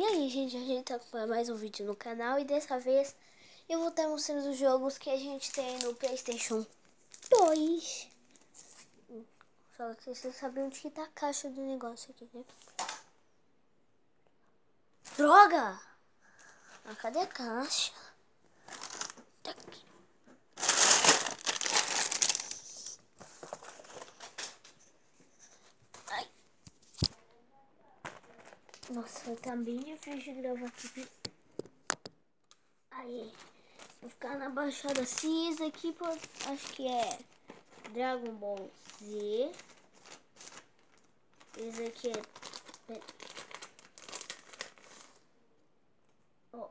E aí, gente, a gente tá com mais um vídeo no canal e dessa vez eu vou estar mostrando os jogos que a gente tem no PlayStation 2. Só que vocês sabem onde que tá a caixa do negócio aqui, né? Droga! Ah, cadê a caixa? Tá aqui. Ai. Nossa, tá bem difícil de gravar aqui. Aí, vou ficar na baixada cinza aqui, acho que é Dragon Ball Z. Esse aqui é... Ó.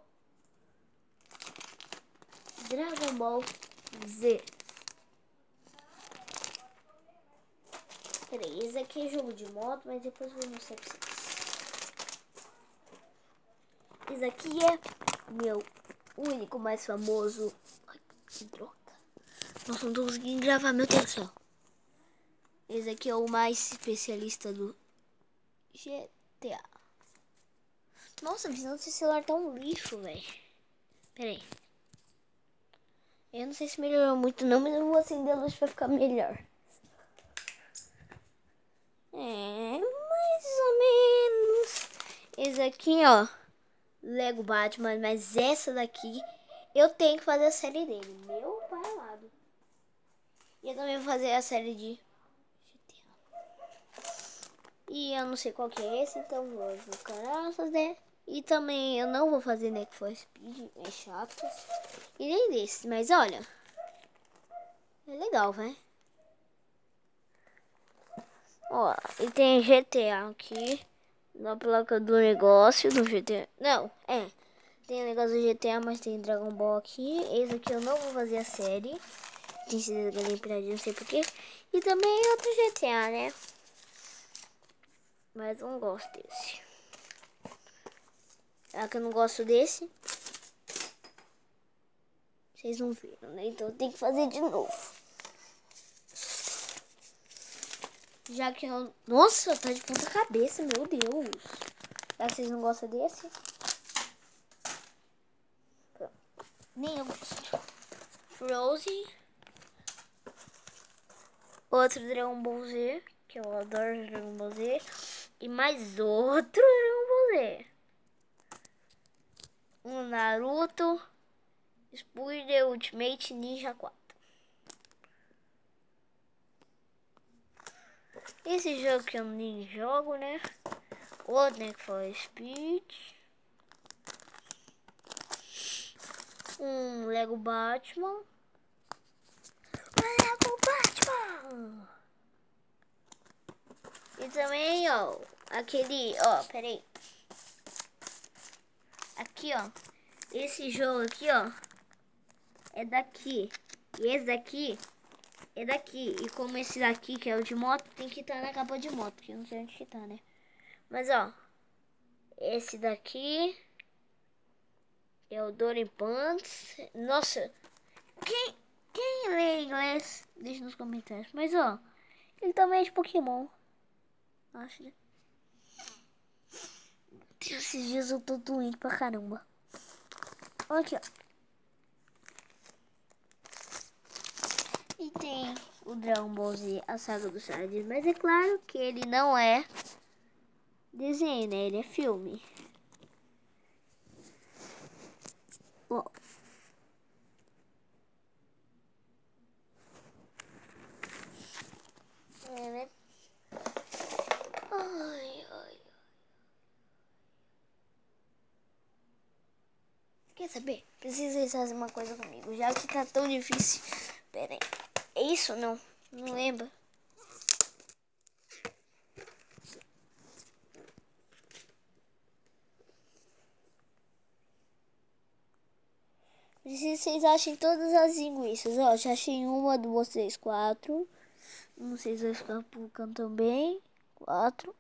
Dragon Ball Z. Peraí, esse aqui é jogo de moto, mas depois eu vou mostrar pra vocês. Esse aqui é meu único mais famoso. Ai, que droga. Nossa, não tô conseguindo gravar, meu Deus do céu. Esse aqui é o mais especialista do GTA. Nossa, a visão desse celular tá um lixo, velho. Peraí. Eu não sei se melhorou muito não, mas eu vou acender a luz pra ficar melhor. É, mais ou menos. Esse aqui, ó, Lego Batman, mas essa daqui eu tenho que fazer a série dele. Meu pai amado. E eu também vou fazer a série de GTA. E eu não sei qual que é esse, então vou fazer. E também eu não vou fazer Need for Speed, é chato. E nem desse, mas olha, é legal, vai. Ó, e tem GTA aqui. Na placa do negócio do GTA. Não, tem o negócio do GTA, mas tem Dragon Ball aqui. Esse aqui eu não vou fazer a série. Tem sido galinha piradinha, não sei porquê. E também outro GTA, né? Mas eu não gosto desse. Já que eu não gosto desse, vocês não viram, né? Então tem que fazer de novo. Já que eu... Nossa, tá de ponta cabeça, meu Deus. Já que vocês não gostam desse, nem eu gosto. Frozen. Outro Dragon Ball Z, que eu adoro Dragon Ball Z. E mais outro Dragon Ball Z. Um Naruto Speed Ultimate Ninja 4. Esse jogo que eu nem jogo, né? Outro Need for Speed. Um Lego Batman. Lego Batman! E também, ó, aquele, ó, peraí. Aqui, ó. Esse jogo aqui, ó, é daqui. E esse daqui é daqui. E como esse daqui, que é o de moto, tem que estar na capa de moto, que eu não sei onde que tá, né? Mas, ó, esse daqui é o Doripants. Nossa, quem lê inglês, deixa nos comentários. Mas, ó, ele também é de Pokémon. Acho, né? Esses dias eu tô doente pra caramba. Aqui, ó. E tem o Dragon Ball Z, a saga dos Saiyajins. Mas é claro que ele não é desenho, né? Ele é filme. Ó. É, né? Ai, ai. Quer saber? Precisa fazer uma coisa comigo, já que tá tão difícil. Pera aí. É isso ou não? Não lembro. Preciso que vocês achem todas as linguiças. Ó, já achei uma, duas, três, quatro. Não sei se vai ficar publicando também. Quatro.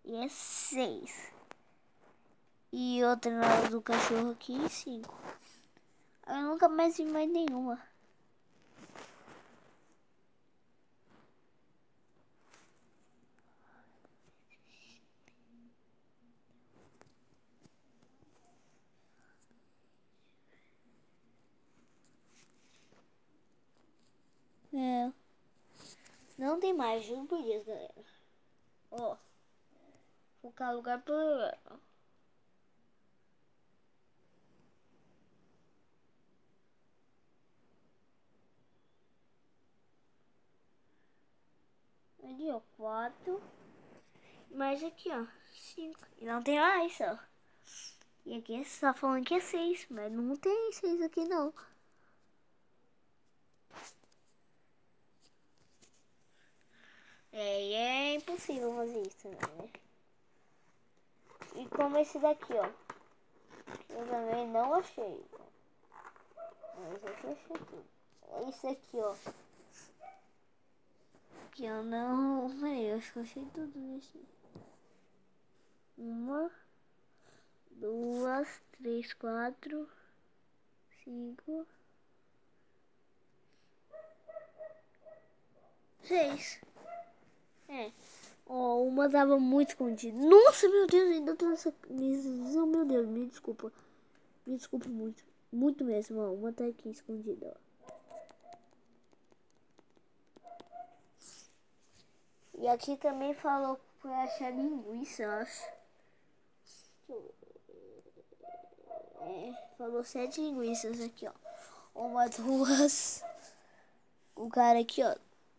E é 6. E outra na do cachorro aqui, 5. Eu nunca mais vi mais nenhuma. Não tem mais, juro por Deus, galera. Ó. Focar lugar por lugar. Ali, ó, 4. Mais aqui, ó, 5. E não tem mais, ó. E aqui você tá falando que é 6, mas não tem 6 aqui, não. E é impossível fazer isso também, né? E como esse daqui, ó. Eu também não achei. Mas aqui eu achei tudo. É esse aqui, ó. Que eu não... Peraí, eu acho que eu achei tudo nesse. 1, 2, 3, 4, 5, 6. É. Ó, uma tava muito escondida. Nossa, meu Deus, ainda tem essa camisa. Meu Deus, me desculpa. Me desculpa muito. Muito mesmo, ó. Uma tá aqui escondida, ó. E aqui também falou pra achar linguiça, eu acho. É, falou 7 linguiças aqui, ó. 1, 2. O cara aqui, ó.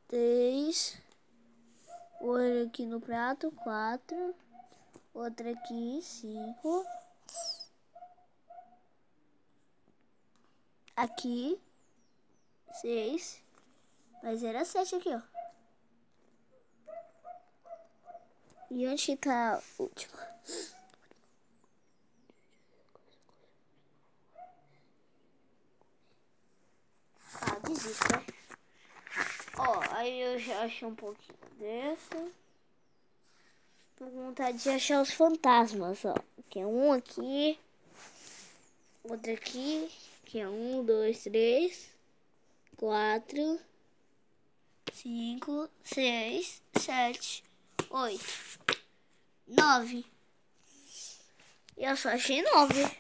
3. Outra aqui no prato, 4. Outra aqui, 5. Aqui, 6. Mas era 7 aqui, ó. E onde tá a última? Ah, desisto, né? Ó, aí eu já achei um pouquinho dessa. Tô com vontade de achar os fantasmas, ó. Que é um aqui. Outro aqui. Que é 1, 2, 3, 4, 5, 6, 7, 8, 9. Eu só achei 9.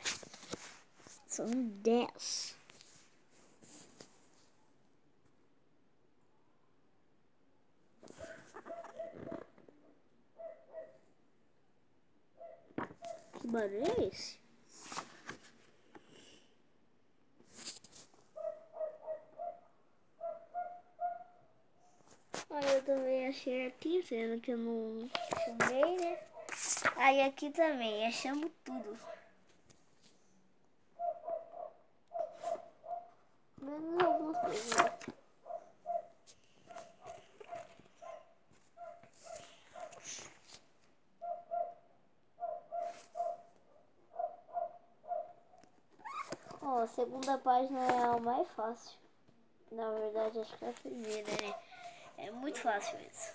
São 10. Que barulho é esse? Aí eu também achei aqui, sendo que eu não chamei, né? Aí aqui também, achamos tudo. Menos algumas coisas, né? Ó, a segunda página é a mais fácil. Na verdade, acho que é a primeira, né? É muito fácil isso.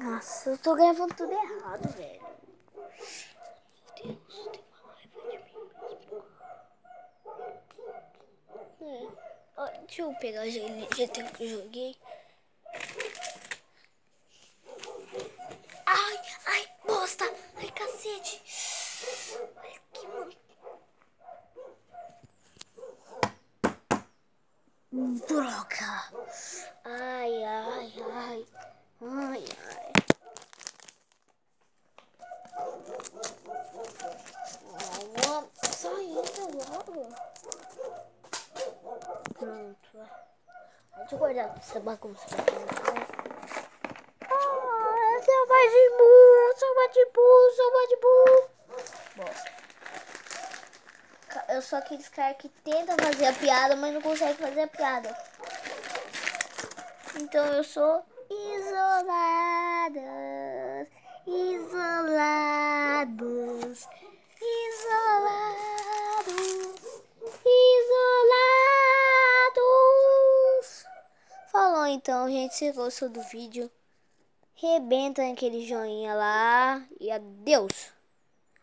Nossa, eu tô gravando tudo errado, velho. Meu Deus, tem uma raiva de mim. Ó, deixa eu pegar o GT que eu joguei. Ai, ai, bosta! Ai, cacete! Olha aqui, mano. Droga! Ai, ai, ai. Ai, ai. Mano, saindo logo. Pronto. Deixa eu guardar essa bagunça. Ah, Salva-de-bu. Bom, eu sou aqueles caras que tentam fazer a piada, mas não conseguem fazer a piada. Então eu sou isolados, isolados, isolados, isolados. Falou então, gente, se gostou do vídeo, rebenta aquele joinha lá e adeus.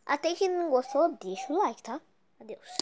Até quem não gostou, deixa o like, tá? Adeus.